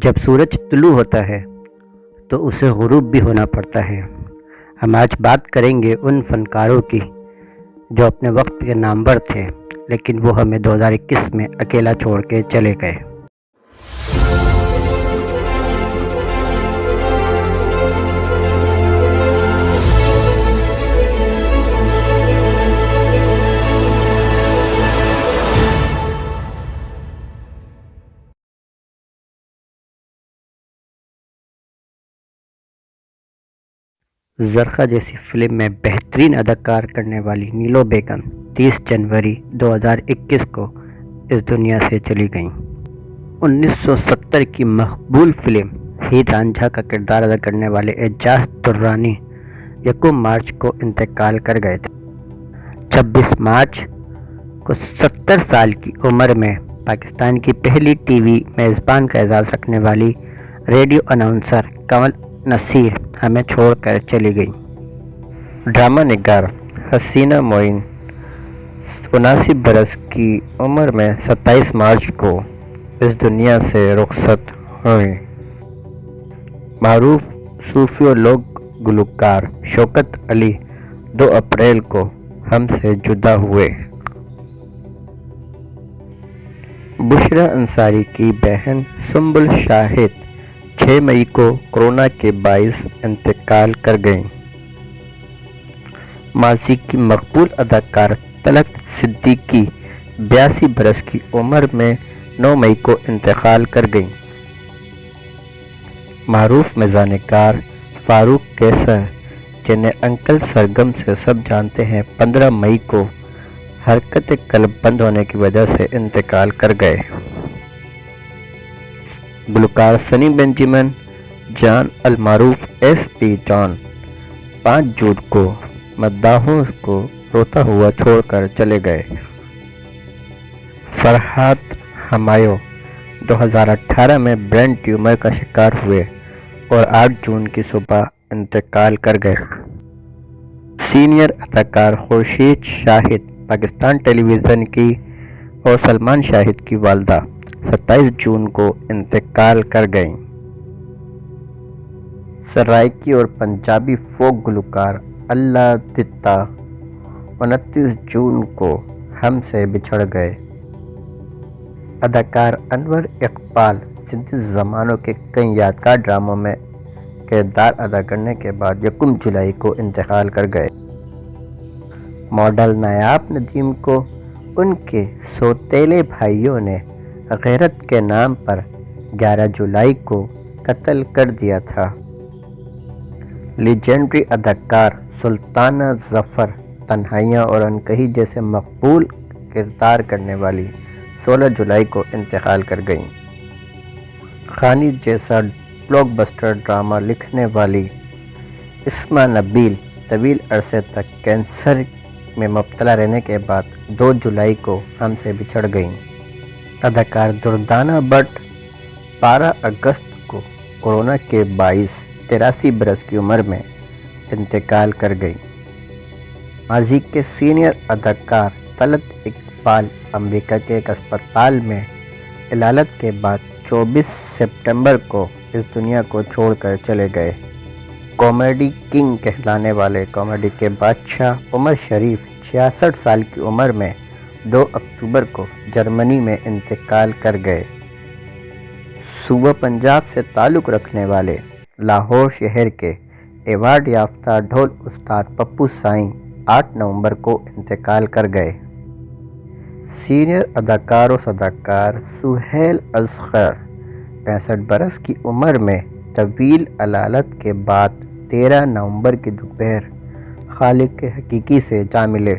جب سورج طلوع ہوتا ہے تو اسے غروب بھی ہونا پڑتا ہے۔ ہم آج بات کریں گے ان فنکاروں کی جو اپنے وقت کے نامور تھے، لیکن وہ ہمیں 2021 میں اکیلا چھوڑ کے چلے گئے۔ زرخہ جیسی فلم میں بہترین اداکار کرنے والی نیلو بیگم 30 جنوری 2021 کو اس دنیا سے چلی گئیں۔ 1970 کی مقبول فلم ہیر رانجھا کا کردار ادا کرنے والے اعجاز درانی 1 مارچ کو انتقال کر گئے تھے۔ 26 مارچ کو 70 سال کی عمر میں پاکستان کی پہلی ٹی وی میزبان کا اعزاز رکھنے والی ریڈیو اناؤنسر کنول نصیر ہمیں چھوڑ کر چلی گئی۔ ڈرامہ نگار حسینہ معین 79 برس کی عمر میں 27 مارچ کو اس دنیا سے رخصت ہوئیں۔ معروف صوفی و لوک گلوکار شوکت علی 2 اپریل کو ہم سے جدا ہوئے۔ بشریٰ انصاری کی بہن سنبل شاہد 6 مئی کو کورونا کے باعث انتقال کر گئیں۔ ماضی کی مقبول اداکار طلعت صدیقی 82 برس کی عمر میں 9 مئی کو انتقال کر گئیں۔ معروف مزاح نگار فاروق قیصر جنہیں انکل سرگم سے سب جانتے ہیں 15 مئی کو حرکت قلب بند ہونے کی وجہ سے انتقال کر گئے۔ گلوکار سنی بنجامن جان المعروف ایس پی جان 5 جون کو مداحوں کو روتا ہوا چھوڑ کر چلے گئے۔ فرحات ہمایوں 2018 میں برین ٹیومر کا شکار ہوئے اور 8 جون کی صبح انتقال کر گئے۔ سینئر اداکار خورشید شاہد پاکستان ٹیلی ویژن کی اور سلمان شاہد کی والدہ 27 جون کو انتقال کر گئیں۔ سرائکی اور پنجابی فوک گلوکار اللہ دتا 29 جون کو ہم سے بچھڑ گئے۔ اداکار انور اقبال جدید زمانوں کے کئی یادگار ڈراموں میں کردار ادا کرنے کے بعد 1 جولائی کو انتقال کر گئے۔ ماڈل نایاب ندیم کو ان کے سوتیلے بھائیوں نے غیرت کے نام پر 11 جولائی کو قتل کر دیا تھا۔ لیجنڈری اداکار سلطانہ ظفر تنہائیاں اور انکہی جیسے مقبول کردار کرنے والی 16 جولائی کو انتقال کر گئیں۔ خانی جیسا بلاک بسٹر ڈرامہ لکھنے والی اسما نبیل طویل عرصے تک کینسر میں مبتلا رہنے کے بعد 2 جولائی کو ہم سے بچھڑ گئیں۔ اداکار دردانہ بٹ 12 اگست کو کورونا کے باعث 83 برس کی عمر میں انتقال کر گئیں۔ ماضی کے سینئر اداکار طلعت اقبال امریکہ کے ایک اسپتال میں علالت کے بعد 24 سپٹمبر کو اس دنیا کو چھوڑ کر چلے گئے۔ کامیڈی کنگ کہلانے والے کامیڈی کے بادشاہ عمر شریف 66 سال کی عمر میں 2 اکتوبر کو جرمنی میں انتقال کر گئے۔ صوبہ پنجاب سے تعلق رکھنے والے لاہور شہر کے ایوارڈ یافتہ ڈھول استاد پپو سائیں 8 نومبر کو انتقال کر گئے۔ سینئر اداکار و صداکار سہیل اصغر 65 برس کی عمر میں طویل علالت کے بعد 13 نومبر کی دوپہر خالق حقیقی سے جا ملے۔